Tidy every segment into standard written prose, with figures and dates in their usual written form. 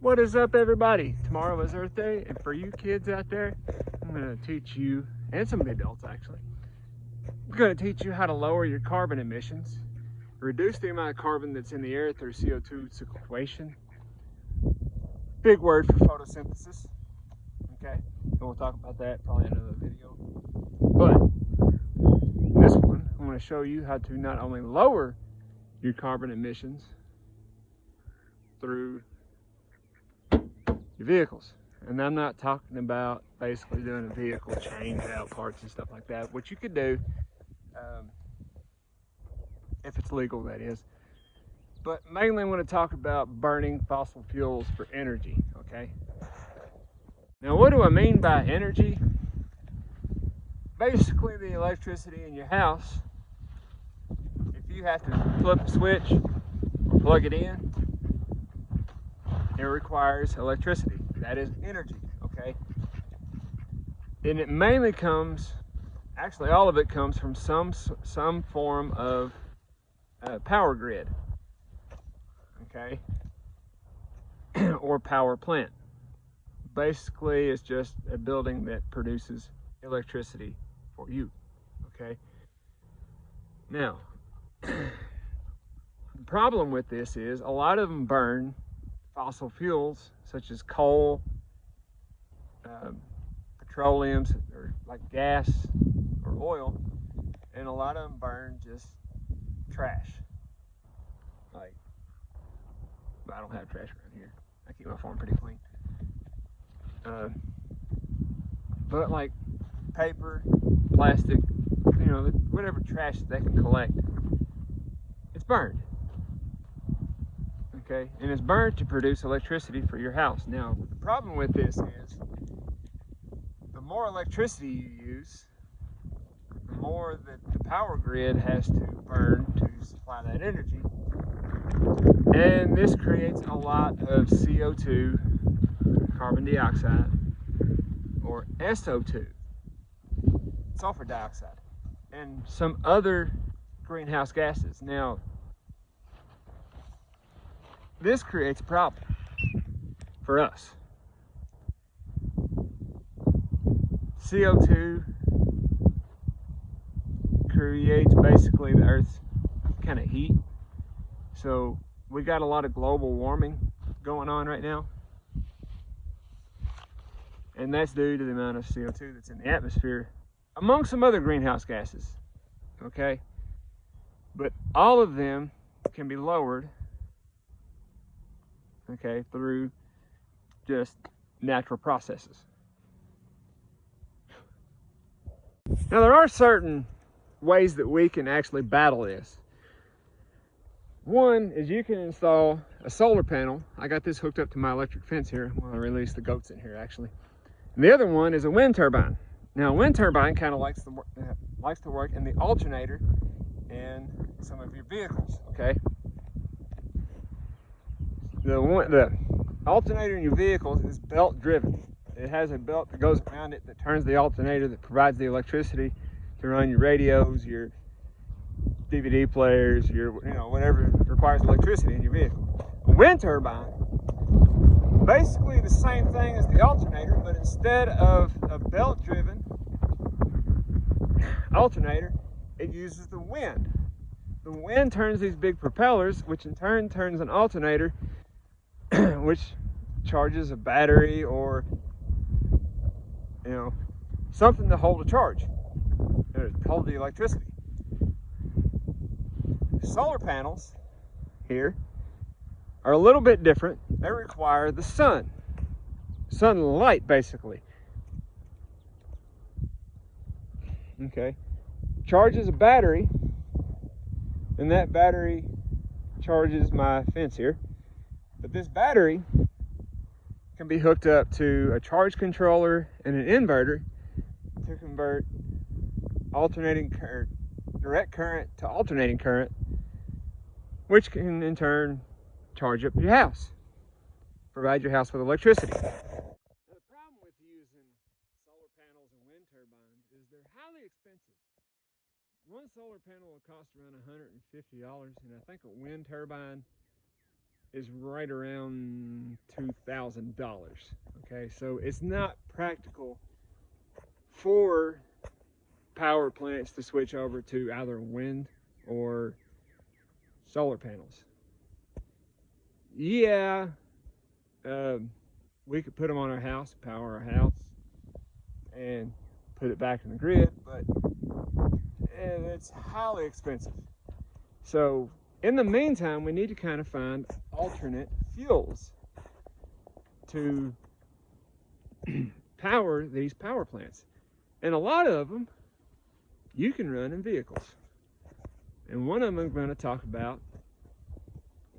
What is up, everybody? Tomorrow is Earth Day, and for you kids out there, I'm going to teach you, and some of the adults actually, I'm going to teach you how to lower your carbon emissions, reduce the amount of carbon that's in the air through CO2 sequestration. Big word for photosynthesis, okay? And we'll talk about that probably in another video. But in this one, I'm going to show you how to not only lower your carbon emissions through your vehicles. And I'm not talking about basically doing a vehicle change out parts and stuff like that, which you could do if it's legal, that is. But mainly I want to talk about burning fossil fuels for energy, okay? Now, what do I mean by energy? Basically the electricity in your house. If you have to flip a switch or plug it in, it requires electricity. That is energy, okay? And it mainly comes, actually all of it comes from some form of power grid, okay? Or power plant. Basically, it's just a building that produces electricity for you, okay? Now, the problem with this is a lot of them burn fossil fuels such as coal, petroleum, or like gas or oil, and a lot of them burn just trash. Like, I don't have trash around here. I keep my farm pretty clean. But like paper, plastic, you know, whatever trash they can collect, it's burned. Okay, and it's burned to produce electricity for your house. Now, the problem with this is the more electricity you use, the more that the power grid has to burn to supply that energy. And this creates a lot of CO2, carbon dioxide, or SO2, sulfur dioxide, and some other greenhouse gases. Now, this creates a problem for us. CO2 creates basically the Earth's kind of heat. So we got a lot of global warming going on right now. And that's due to the amount of CO2 that's in the atmosphere, among some other greenhouse gases, okay? But all of them can be lowered, okay, through just natural processes. Now, there are certain ways that we can actually battle this. One is you can install a solar panel. I got this hooked up to my electric fence here while I release the goats in here, actually. And the other one is a wind turbine. Now, a wind turbine kind of likes to work in the alternator in some of your vehicles, okay? The alternator in your vehicles is belt driven. It has a belt that goes around it that turns the alternator, that provides the electricity to run your radios, your DVD players, your, you know, whatever requires electricity in your vehicle. A wind turbine, basically the same thing as the alternator, but instead of a belt driven alternator, it uses the wind. The wind turns these big propellers, which in turn turns an alternator, which charges a battery or, you know, something to hold a charge, to hold the electricity. Solar panels here are a little bit different. They require the sunlight basically. Okay, charges a battery, and that battery charges my fence here. But this battery can be hooked up to a charge controller and an inverter to convert direct current to alternating current, which can in turn charge up your house, provide your house with electricity. Now, the problem with using solar panels and wind turbines is they're highly expensive. One solar panel will cost around $150, and I think a wind turbine is right around $2,000. Okay, so it's not practical for power plants to switch over to either wind or solar panels. Yeah, we could put them on our house, power our house, and put it back in the grid, but it's highly expensive. So in the meantime, we need to kind of find alternate fuels to power these power plants. And a lot of them you can run in vehicles. And one of them I'm going to talk about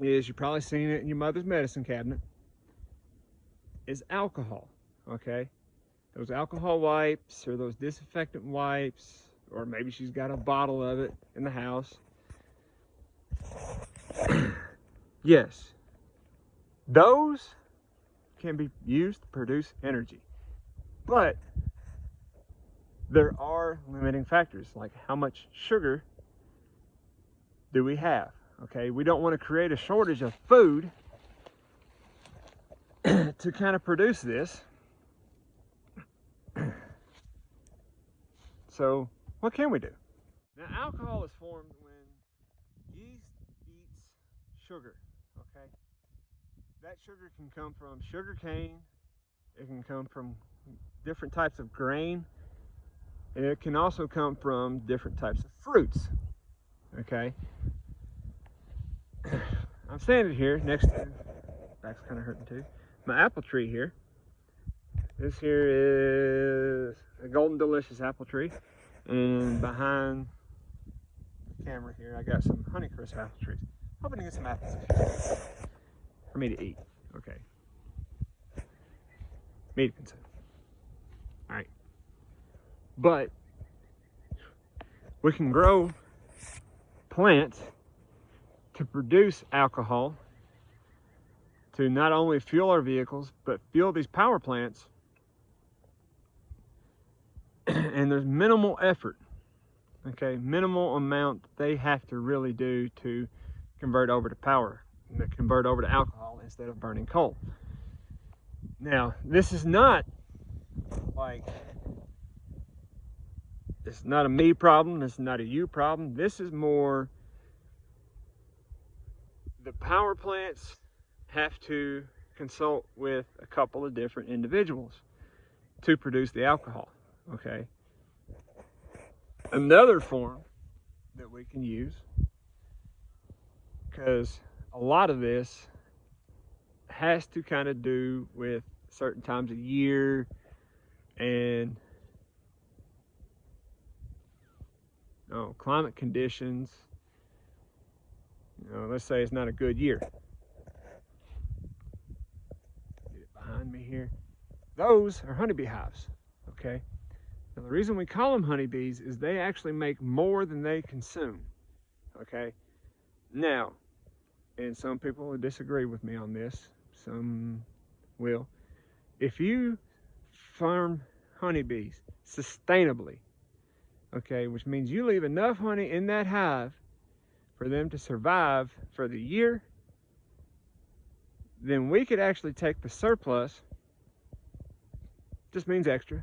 is, you've probably seen it in your mother's medicine cabinet, is alcohol. Okay, those alcohol wipes or those disinfectant wipes, or maybe she's got a bottle of it in the house. Yes, those can be used to produce energy, but there are limiting factors, like how much sugar do we have. Okay, we don't want to create a shortage of food to kind of produce this. So what can we do? Now, alcohol is formed when yeast eats sugar. Okay, that sugar can come from sugar cane, it can come from different types of grain, and it can also come from different types of fruits. Okay, I'm standing here next to, back's kind of hurting too, my apple tree here. This here is a Golden Delicious apple tree, and behind the camera here I got some Honeycrisp apple trees. Hoping to get some apples for me to eat. Okay, me to consume. All right, but we can grow plants to produce alcohol to not only fuel our vehicles, but fuel these power plants. And there's minimal effort, okay, minimal amount they have to really do to convert over to power, convert over to alcohol instead of burning coal. Now, this is not like, it's not a me problem, it's not a you problem. This is more, the power plants have to consult with a couple of different individuals to produce the alcohol. Okay, another form that we can use, because a lot of this has to kind of do with certain times of year and climate conditions. Let's say it's not a good year. Get it behind me here. Those are honeybee hives. Okay, now the reason we call them honeybees is they actually make more than they consume. Okay, now, and some people will disagree with me on this, some will. If you farm honeybees sustainably, okay, which means you leave enough honey in that hive for them to survive for the year, then we could actually take the surplus, just means extra,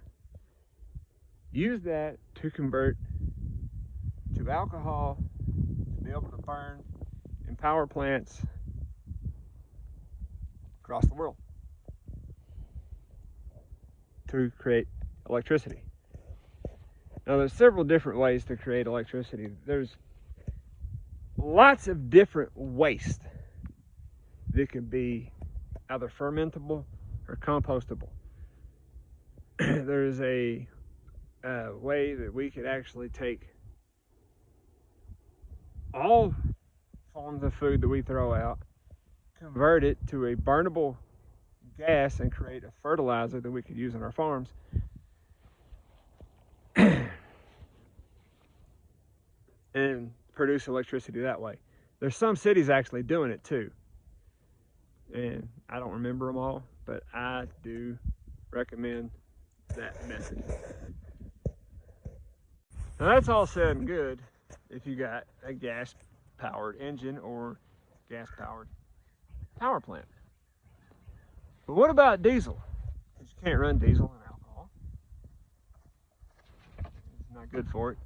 use that to convert to alcohol to be able to burn in power plants across the world to create electricity. Now, there's several different ways to create electricity. There's lots of different waste that could be either fermentable or compostable. There's a way that we could actually take all forms of food that we throw out, convert it to a burnable gas, and create a fertilizer that we could use on our farms. And produce electricity that way. There's some cities actually doing it too, and I don't remember them all, but I do recommend that method. Now, that's all said and good if you got a gas powered engine or gas powered power plant. But what about diesel? Because you can't run diesel in alcohol. It's not good for it.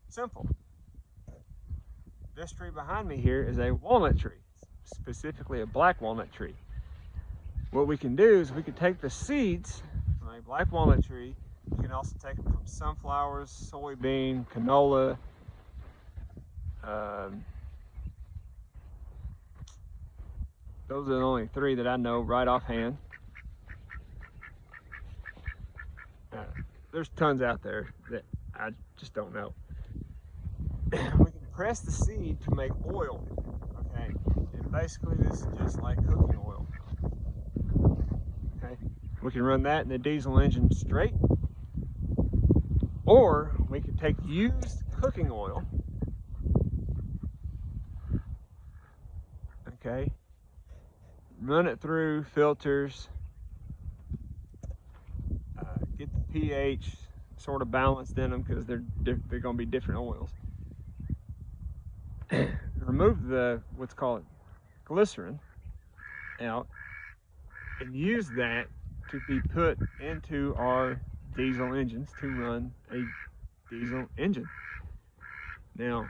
Simple. This tree behind me here is a walnut tree, specifically a black walnut tree. What we can do is we can take the seeds from a black walnut tree. You can also take them from sunflowers, soybean, canola, those are the only three that I know right offhand. There's tons out there that I just don't know. We can press the seed to make oil, okay? And basically this is just like cooking oil, okay? We can run that in the diesel engine straight, or we can take used cooking oil, okay? Run it through filters, get the pH sort of balanced in them because they're going to be different oils. Remove the what's called glycerin out and use that to be put into our diesel engines to run a diesel engine. Now,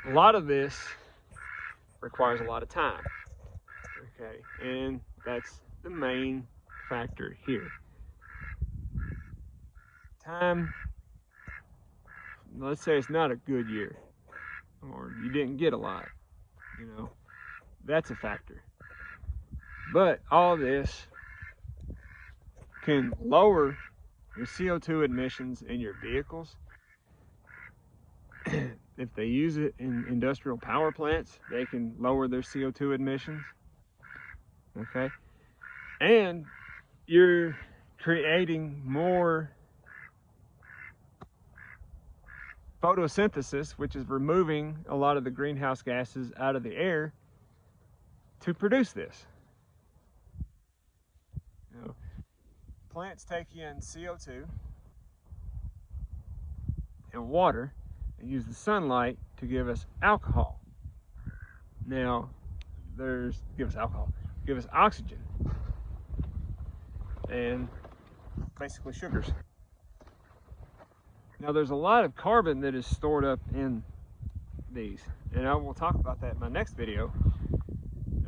a lot of this requires a lot of time. Okay, and that's the main factor here. Time, let's say it's not a good year, or you didn't get a lot, you know, that's a factor. But all this can lower your CO2 emissions in your vehicles. If they use it in industrial power plants, they can lower their CO2 emissions. Okay, and you're creating more photosynthesis, which is removing a lot of the greenhouse gases out of the air to produce this. You know, plants take in CO2 and water and use the sunlight to give us alcohol. Now, give us oxygen, and basically sugars. Now there's a lot of carbon that is stored up in these, and I will talk about that in my next video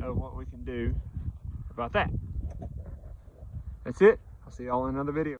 of what we can do about that. That's it. I'll see y'all in another video.